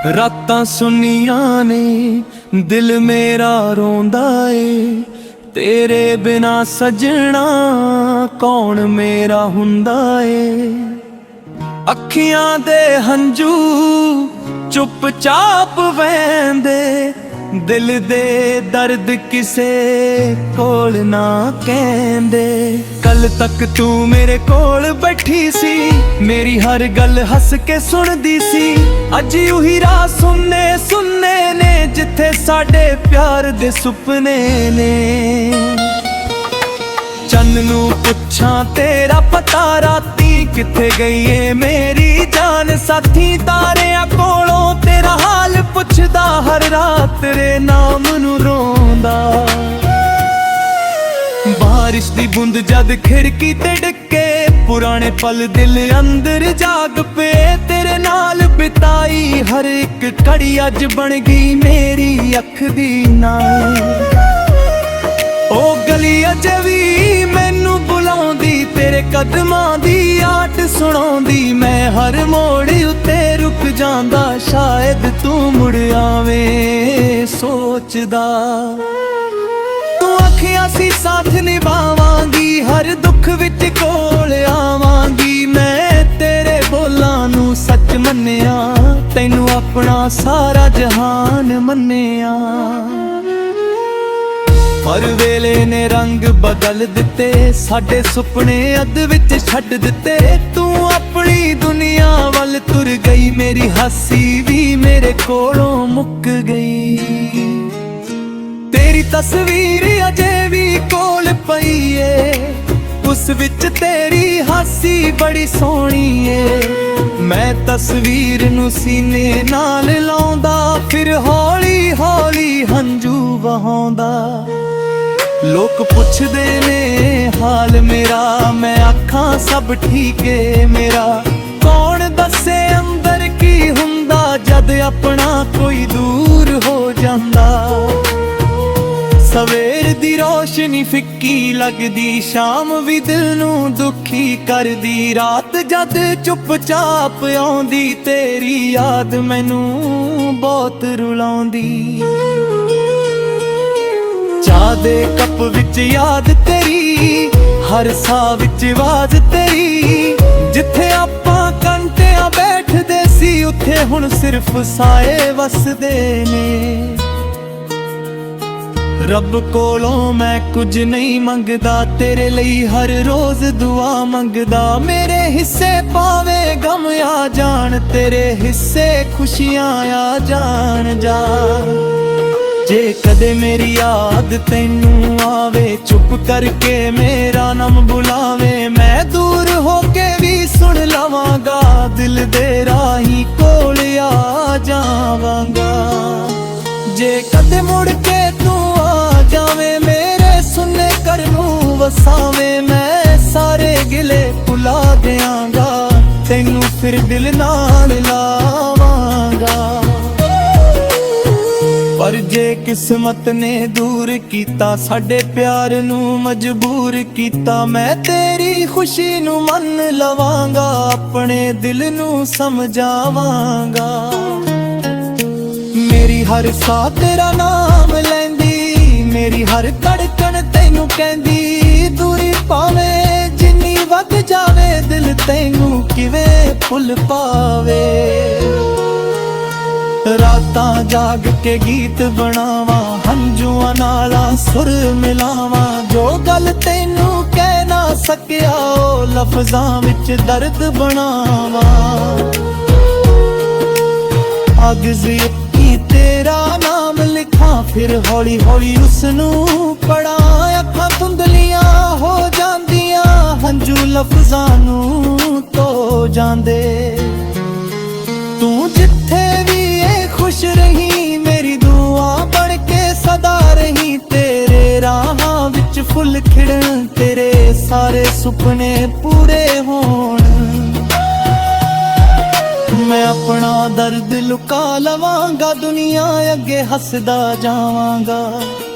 रातां सुनियां ने दिल मेरा रोंदा ए, तेरे बिना सजना कौन मेरा हुंदा ए। अखियां दे हंजू चुपचाप वहंदे, दिल दे दर्द किसे कोल ना कहंदे। कल तक तू मेरे कोल बैठी सी, मेरी हर गल हस के सुनदी सी। अज उही राह सुनने सुनने ने जिथे साडे प्यार दे सुपने ने। चन्न नू पुछां तेरा पता राती किथे गई है मेरी जान साथी। तारियां कोलों तेरा हाल पुछदा हर रात तेरे नाम नू रोंदा। बारिश दी बूंद जद खिड़की ते डिके, पुराने पल दिल अंदर जाग पे। तेरे नाल बिताई हर एक घड़ी अज बन गई मेरी अख दी नाल। ओ गली अज भी मैनू बुलाउंदी, तेरे कदमां दी आट सुणाउंदी। मैं हर मोड़ उत्ते रुक जांदा, शायद तू मुड़ आवे सोचदा। तू आखियां सी साथ निभावांगी, हर दुख विच कोल आवांगी। मैं तेरे बोलां नू सच मन्निया, तैनू अपना सारा जहान मन्निया। हर वेले ने रंग बदल दिते, साडे सुपने अध विच छड्ड दिते। तू अपनी दुनिया वल तुर गई, मेरी हासी भी मेरे कोलों मुक गई। तेरी तस्वीर अजे भी कोल पई है, उस विच तेरी हासी बड़ी सोहनी है। मैं तस्वीर नू सीने नाल लाउंदा, फिर हौली हौली हंजू वहाउंदा। लोक पुछदे ने हाल मेरा, मैं आखां सब ठीक है मेरा। कौन दसे अंदर की हुंदा, जद अपना कोई दूर हो जांदा। सवेर दी रोशनी फिक्की लगदी, शाम भी दिल नू दुखी करदी। रात जद चुपचाप आउंदी, तेरी याद मैनू बहुत रुलाउंदी। चाह दे कप विच याद तेरी, हर साह विच आवाज तेरी। जिथे आपां घंटियां बैठदे सी, उत्थे हुण सिर्फ साए वसदे ने। रब कोलों मैं कुछ नहीं मंगदा, तेरे लिए हर रोज दुआ मंगदा। मेरे हिस्से पावे गम आ जान, तेरे हिस्से खुशियां आ जान जा। जे कदे मेरी याद तैनू आवे, चुप करके मेरा नाम बुलावे। मैं दूर होके भी सुन लवांगा, दिल दे राही कोल आ जावांगा। जे कदे मुड़ के तू आ जावे, मेरे सुने कर नू वसावे। मैं सारे गिले भुला देआंगा, तैनू फिर दिल नाल लावांगा। पर जे किस्मत ने दूर कीता, साडे प्यार नू मजबूर कीता। मैं तेरी खुशी नू मन लवांगा, अपने दिल नू समझावांगा। मेरी हर साह तेरा नाम लैंदी, मेरी हर धड़कन तैनू कहंदी। दूरी पावे जिन्नी वध जावे, दिल तैनू किवें भुल पावे। रातां जाग के गीत बनावा, हंजुआं नाला सुर मिलावा। जो गल तैनू कह ना सकिया, ओ लफ्जां विच दर्द बनावा। कागज़ की तेरा नाम लिखा, फिर हौली हौली उसनू पढ़ा। अखां धुंधलियां हो जांदियां, हंजू लफ्जां नू धो जांदे। तू जिथे भी खुश रही, मेरी दुआ बन के सदा रही। तेरे राहां विच फुल खिड़न, तेरे सारे सुपने पूरे होण। मैं अपना दर्द लुका लवांगा, दुनिया अगे हसदा जावांगा।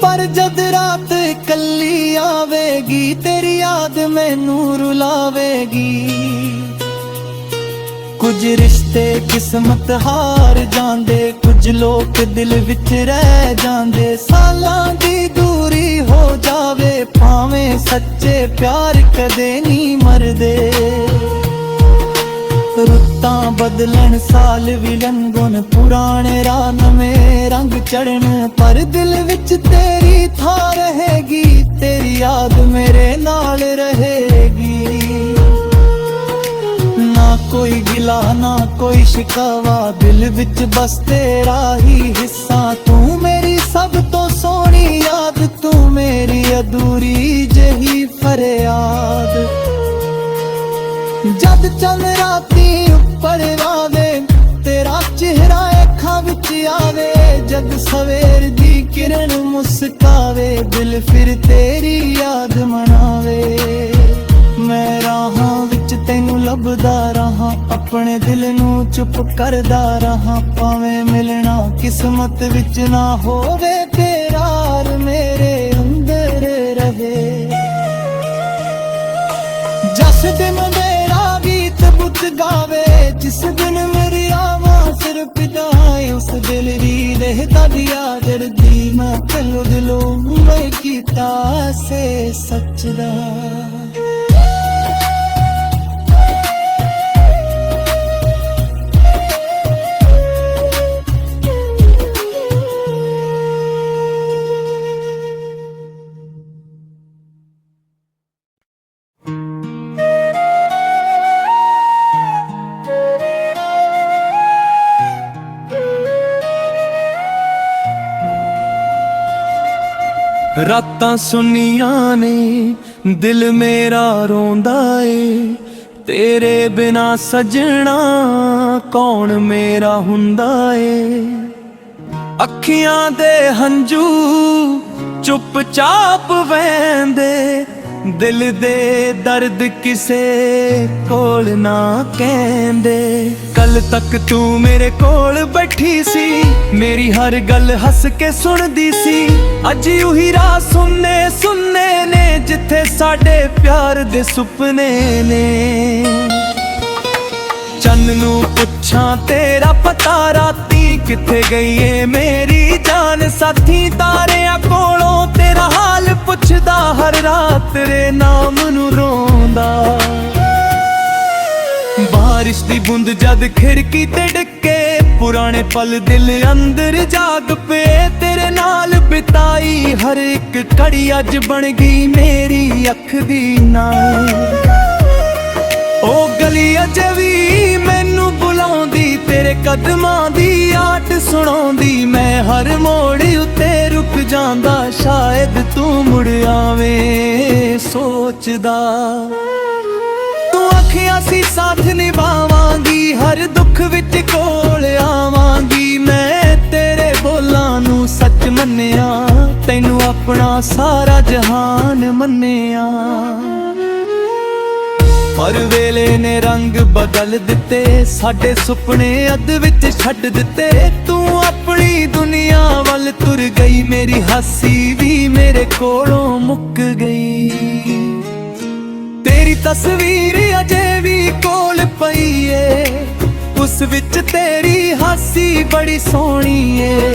पर जद रात कल्ली आवेगी, तेरी याद मैनू रुलावेगी। ਕੁਝ ਰਿਸ਼ਤੇ ਕਿਸਮਤ ਹਾਰ ਜਾਂਦੇ, ਕੁਝ ਲੋਕ ਦਿਲ ਵਿੱਚ ਰਹਿ ਜਾਂਦੇ। ਸਾਲਾਂ ਦੀ ਦੂਰੀ ਹੋ ਜਾਵੇ, ਭਾਵੇਂ ਸੱਚੇ ਪਿਆਰ ਕਦੇ ਨਹੀਂ ਮਰਦੇ। ਰੁੱਤਾਂ ਬਦਲਣ ਸਾਲ ਵੀ ਲੰਘਣ, ਪੁਰਾਣੇ ਰਾਹ ਨਵੇਂ ਰੰਗ ਚੜ੍ਹਨ, ਪਰ ਦਿਲ ਵਿੱਚ ਤੇਰੀ ਥਾਂ ਰਹੇਗੀ, ਤੇਰੀ ਯਾਦ ਮੇਰੇ ਨਾਲ ਰਹੇਗੀ। ਨਾ ਕੋਈ ਗਿਲਾ ਨਾ ਕੋਈ ਸ਼ਿਕਾਵਾ, ਦਿਲ ਵਿੱਚ ਬਸ ਤੇਰਾ ਹੀ ਹਿੱਸਾ। ਤੂੰ ਮੇਰੀ ਸਭ ਤੋਂ ਸੋਹਣੀ ਯਾਦ, ਤੂੰ ਮੇਰੀ ਅਧੂਰੀ ਜਿਹੀ ਫਰਿਆਦ। ਜਦ ਚੰਨ ਰਾਤੀ ਉੱਪਰ ਆਵੇ, ਤੇਰਾ ਚਿਹਰਾ ਅੱਖਾਂ ਵਿੱਚ ਆਵੇ। ਜਦ ਸਵੇਰ ਦੀ ਕਿਰਨ ਮੁਸਕਾਵੇ, ਦਿਲ ਫਿਰ ਤੇਰੀ ਯਾਦ ਮਨਾਵੇ। ਮੈਂ ਰਾਹਾਂ ਵਿੱਚ ਤੈਨੂੰ ਲੱਭਦਾ ਰਹਾ, ਆਪਣੇ ਦਿਲ ਨੂੰ ਚੁੱਪ ਕਰਦਾ ਰਹਾ। ਭਾਵੇਂ ਮਿਲਣਾ ਕਿਸਮਤ ਵਿੱਚ ਨਾ ਹੋਵੇ, ਪਿਆਰ ਮੇਰੇ ਅੰਦਰ ਰਹੇ। ਜਿਸ ਦਿਨ ਮੇਰਾ ਗੀਤ ਬੁੱਤ ਗਾਵੇ, ਜਿਸ ਦਿਨ ਮੇਰੀ ਆਵਾਜ਼ ਸਿਰ ਪਿਟਾਏ, ਉਸ ਦਿਲ ਦੀ ਰਹਿਤਾ ਦਿਆ ਜਰਦੀ। ਮੈਂ ਤੈਨੂੰ ਦਿਲੋਂ ਮੈਂ ਕੀਤਾ ਸੇ ਸੱਚ ਦਾ। ਰਾਤਾਂ ਸੁਨੀਆਂ ਨੇ, ਦਿਲ ਮੇਰਾ ਰੋਂਦਾ ਏ। ਤੇਰੇ ਬਿਨਾ ਸਜਣਾ ਕੌਣ ਮੇਰਾ ਹੁੰਦਾ ਏ। ਅੱਖੀਆਂ ਦੇ ਹੰਝੂ ਚੁੱਪਚਾਪ ਵਹਿੰਦੇ, ਦਿਲ ਦੇ ਦਰਦ ਕਿਸੇ ਕੋਲ ਨਾ ਕਹਿੰਦੇ। ਕੱਲ ਤੱਕ ਤੂੰ ਮੇਰੇ ਕੋਲ ਬੈਠੀ ਸੀ, ਮੇਰੀ ਹਰ ਗੱਲ ਹੱਸ ਕੇ ਸੁਣਦੀ ਸੀ। ਅੱਜ ਉਹੀ ਰਾਹ ਸੁੰਨੇ ਸੁੰਨੇ ਨੇ, ਜਿੱਥੇ ਸਾਡੇ ਪਿਆਰ ਦੇ ਸੁਪਨੇ ਨੇ। ਚੰਨ ਨੂੰ ਪੁੱਛਾਂ ਤੇਰਾ ਪਤਾ, ਰਾਤੀ ਕਿੱਥੇ ਗਈ ਏ ਮੇਰੀ ਜਾਨ ਸਾਥੀ। ਤਾਰਿਆਂ ਕੋਲੋਂ ਤੇਰਾ ਹਾਲ ਪੁੱਛਦਾ, ਹਰ ਰਾਤ ਤੇਰੇ ਨਾਮ ਨੂੰ ਰੋਂਦਾ। ਬਾਰਿਸ਼ ਦੀ ਬੂੰਦ ਜਦ ਖਿੜਕੀ ਤੇ ਡਿੱਗੇ, ਪੁਰਾਣੇ ਪਲ ਦਿਲ ਅੰਦਰ ਜਾਗ ਪਏ। ਤੇਰੇ ਨਾਲ ਬਿਤਾਈ ਹਰ ਇੱਕ ਘੜੀ ਅੱਜ ਬਣ ਗਈ ਮੇਰੀ ਅੱਖ ਦੀ ਨਾਲ। ਉਹ ਗਲੀ ਅਜੇ ਵੀ ਮੈਨੂੰ ਬੁਲਾਉਂਦੀ, ਤੇਰੇ ਕਦਮਾਂ ਦੀ ਆਟ ਸੁਣਾਉਂਦੀ। ਮੈਂ ਹਰ ਮੋੜ ਉੱਤੇ ਰੁਕ ਜਾਂਦਾ, ਸ਼ਾਇਦ ਤੂੰ ਮੁੜ ਆਵੇਂ ਸੋਚਦਾ। ਤੂੰ ਆਖਿਆ ਸੀ ਸਾਥ ਨਿਭਾਵਾਂਗੀ, ਹਰ ਦੁੱਖ ਵਿੱਚ ਕੋਲ ਆਵਾਂਗੀ। ਮੈਂ ਤੇਰੇ ਬੋਲਾਂ ਨੂੰ ਸੱਚ ਮੰਨਿਆ, ਤੈਨੂੰ ਆਪਣਾ ਸਾਰਾ ਜਹਾਨ ਮੰਨਿਆ। ਪਰ ਵੇਲੇ ਨੇ ਰੰਗ ਬਦਲ ਦਿੱਤੇ, ਸਾਡੇ ਸੁਪਨੇ ਅੱਧ ਵਿੱਚ ਛੱਡ ਦਿੱਤੇ। ਤੂੰ ਆਪਣੀ ਦੁਨੀਆ ਵੱਲ ਤੁਰ ਗਈ, ਮੇਰੀ ਹਾਸੀ ਵੀ ਮੇਰੇ ਕੋਲੋਂ ਮੁੱਕ ਗਈ। ਤੇਰੀ ਤਸਵੀਰ ਅਜੇ ਵੀ ਕੋਲ ਪਈ ਏ, ਉਸ ਵਿੱਚ ਤੇਰੀ ਹਾਸੀ ਬੜੀ ਸੋਹਣੀ ਏ।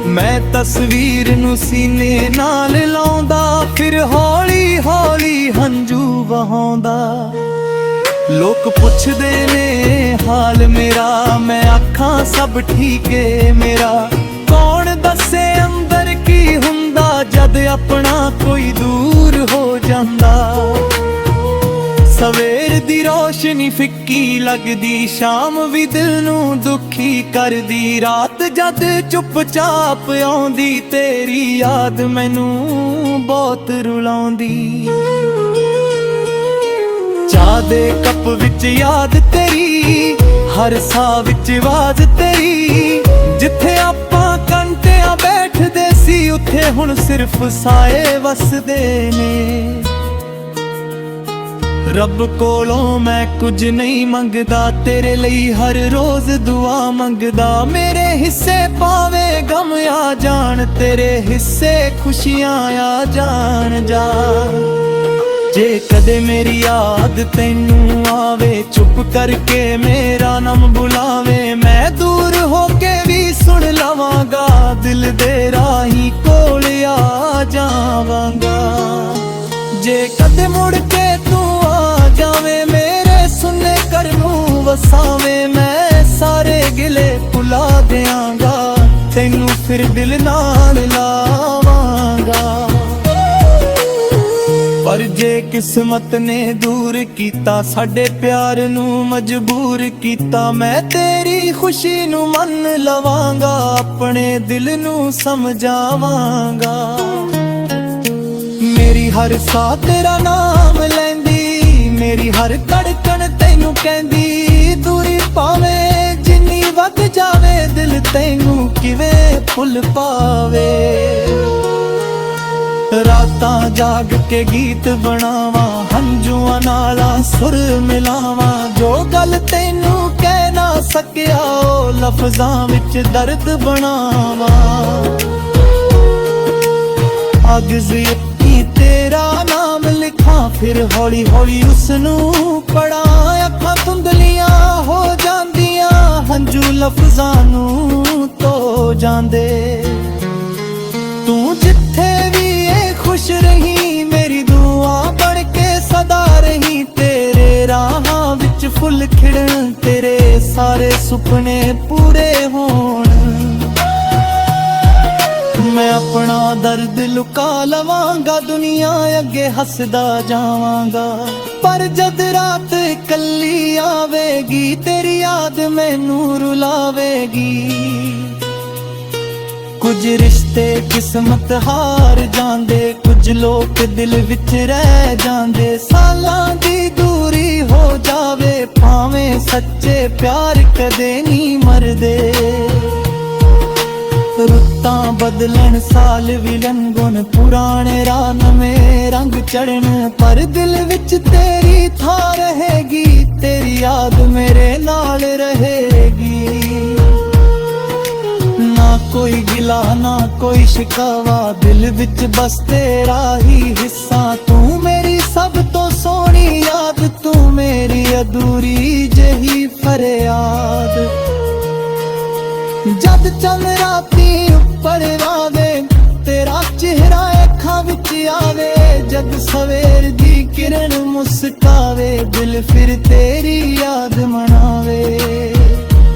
ਮੈਂ ਤਸਵੀਰ ਨੂੰ ਸੀਨੇ ਨਾਲ ਲਾਉਂਦਾ, ਫਿਰ ਹੌਲੀ ਹੌਲੀ ਹੰਝੂ ਵਹਾਉਂਦਾ। ਲੋਕ ਪੁੱਛਦੇ ਨੇ ਹਾਲ ਮੇਰਾ, ਮੈਂ ਆਖਾਂ ਸਭ ਠੀਕ ਏ ਮੇਰਾ। ਕੌਣ ਦੱਸੇ ਅੰਦਰ ਕੀ ਹੁੰਦਾ, ਜਦ ਆਪਣਾ ਕੋਈ ਦੂਰ ਹੋ ਜਾਂਦਾ। ਸਵੇਰ ਦੀ ਰੋਸ਼ਨੀ ਫਿੱਕੀ ਲੱਗਦੀ, ਸ਼ਾਮ ਵੀ ਦਿਲ ਨੂੰ ਦੁਖੀ ਕਰਦੀ। ਰਾਤ ਜਦ ਚੁੱਪਚਾਪ ਆਉਂਦੀ, ਤੇਰੀ ਯਾਦ ਮੈਨੂੰ ਬਹੁਤ ਰੁਲਾਉਂਦੀ। ਚਾਹ ਦੇ ਕੱਪ ਵਿੱਚ ਯਾਦ ਤੇਰੀ, ਹਰ ਸਾਹ ਵਿੱਚ ਆਵਾਜ਼ ਤੇਰੀ। ਜਿੱਥੇ ਆਪਾਂ ਘੰਟਿਆਂ ਬੈਠਦੇ ਸੀ, ਉੱਥੇ ਹੁਣ ਸਿਰਫ ਸਾਏ ਵਸਦੇ ਨੇ। ਰੱਬ ਕੋਲੋਂ ਮੈਂ ਕੁਝ ਨਹੀਂ ਮੰਗਦਾ, ਤੇਰੇ ਲਈ ਹਰ ਰੋਜ਼ ਦੁਆ ਮੰਗਦਾ। ਮੇਰੇ ਹਿੱਸੇ ਭਾਵੇਂ ਗਮ ਆ ਜਾਣ, ਤੇਰੇ ਹਿੱਸੇ ਖੁਸ਼ੀਆਂ ਆ ਜਾਣ। ਜਾ जे कदे मेरी याद तैनू आवे, चुप करके मेरा नाम बुलावे, मैं दूर होके भी सुन लवांगा, दिल दे राही कोल आ जावांगा। जे कदे मुड़ के तू आ जावे, मेरे सुने कर नूं वसावे, मैं सारे गिले भुला देआंगा, तैनू फिर दिल नाल लावांगा। पर जे किस्मत ने दूर कीता, साडे प्यार नू मजबूर कीता, मैं तेरी खुशी नू मन लवांगा, अपने दिल नू समझावांगा। मेरी हर सा तेरा नाम लैंदी, मेरी हर धड़कन तैनू कहंदी, दूरी पावे जिन्नी वध जावे, दिल तैनू किवें भुल पावे। रातां जाग के गीत बनावा, हंजुआं नाला सुर मिलावा, जो गल तैनू कह ना सकिया ओ लफ्जां विच दर्द बनावा। अगज़ यकीन तेरा नाम लिखा, फिर हौली हौली उसनू पढ़ा, अखां धुंधलियां हो जांदियां, हंजू लफ्जां नू धो जांदे। तू जिथे भी खुश रही, मेरी दुआ बन के सदा रही, तेरे राहां विच फुल खिड़न, तेरे सारे सुपने पूरे होण। मैं अपना दर्द लुका लवांगा, दुनिया अगे हसदा जावांगा, पर जद रात कल्ली आवेगी, तेरी याद मैनू रुलावेगी। कुछ रिश्ते किस्मत हार जांदे, कुछ लोग दिल विच रह जांदे, सालां दी दूरी हो जावे, भावें सच्चे प्यार कदे नहीं मरदे। रुत्तां बदलन साल विलन गुण, पुराने राह नवें रंग चढ़न, पर दिल विच तेरी थां रहेगी, तेरी याद मेरे नाल रहेगी। ना कोई गिला ना कोई शिकावा, दिल विच बस तेरा ही हिस्सा, तू मेरी सब तो सोहनी याद, तू मेरी अधूरी जही फरियाद। जद चंद राती उपर आवे, तेरा चेहरा अखां विच आवे, जद सवेर दी किरण मुस्कावे, दिल फिर तेरी याद मनावे।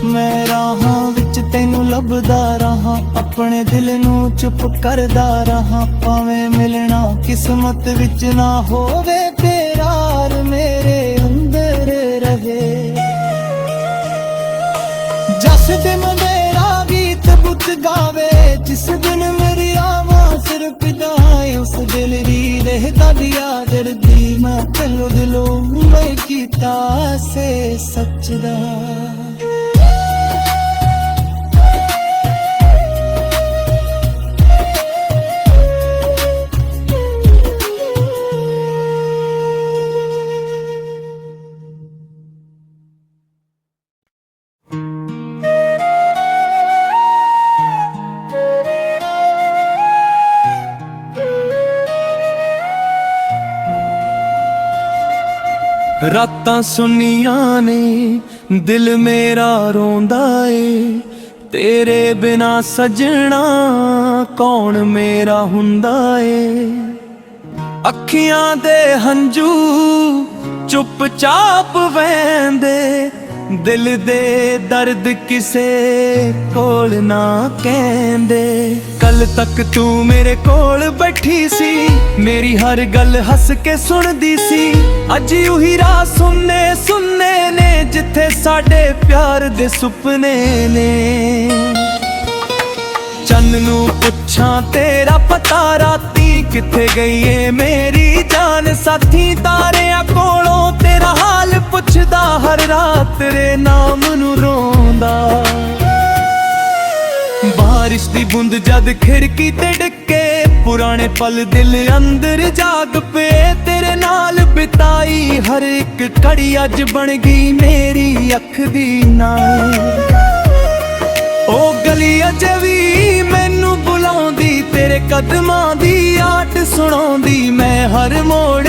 मैं राहां विच तैनू लभदा रहा, अपने दिल नू चुप करदा रहा, भावें मिलना किस्मत विच ना होवे, प्यार मेरे अंदर रहे। जस दिन मेरा गीत बुत गावे, जिस दिन मेरी आवाज़ सिर पिदाए, उस दिल दी रहता दिया दर्दी, मैं दिलो दिलो मैं कीता से सचदा। रातां सुनियां ने दिल मेरा रोंदा ए, तेरे बिना सजना कौन मेरा हुंदा ए। अखियां दे हंजू चुपचाप वहंदे, दिल दे दर्द किसे कोल ना कहंदे। कल तक तू मेरे कोल बैठी सी, मेरी हर गल हस के सुनदी सी, अज उही राह सुनने सुनने ने, जिथे साडे प्यार दे सुपने ने। चन्न नू पुछां तेरा पता, राती किथे गई है मेरी जान साथी, तारियां कोलों तेरा हाल पुछदा, हर रात तेरे नाम नू रोंदा। बारिश दी बूंद जद खिड़की ते डिके, पुराने पल दिल अंदर जाग पे, तेरे नाल बिताई हर एक घड़ी अज बन गई मेरी अख दी नाल। ओ गली अज भी मैनू बुलाउंदी, तेरे कदमां दी आट सुणाउंदी, मैं हर मोड़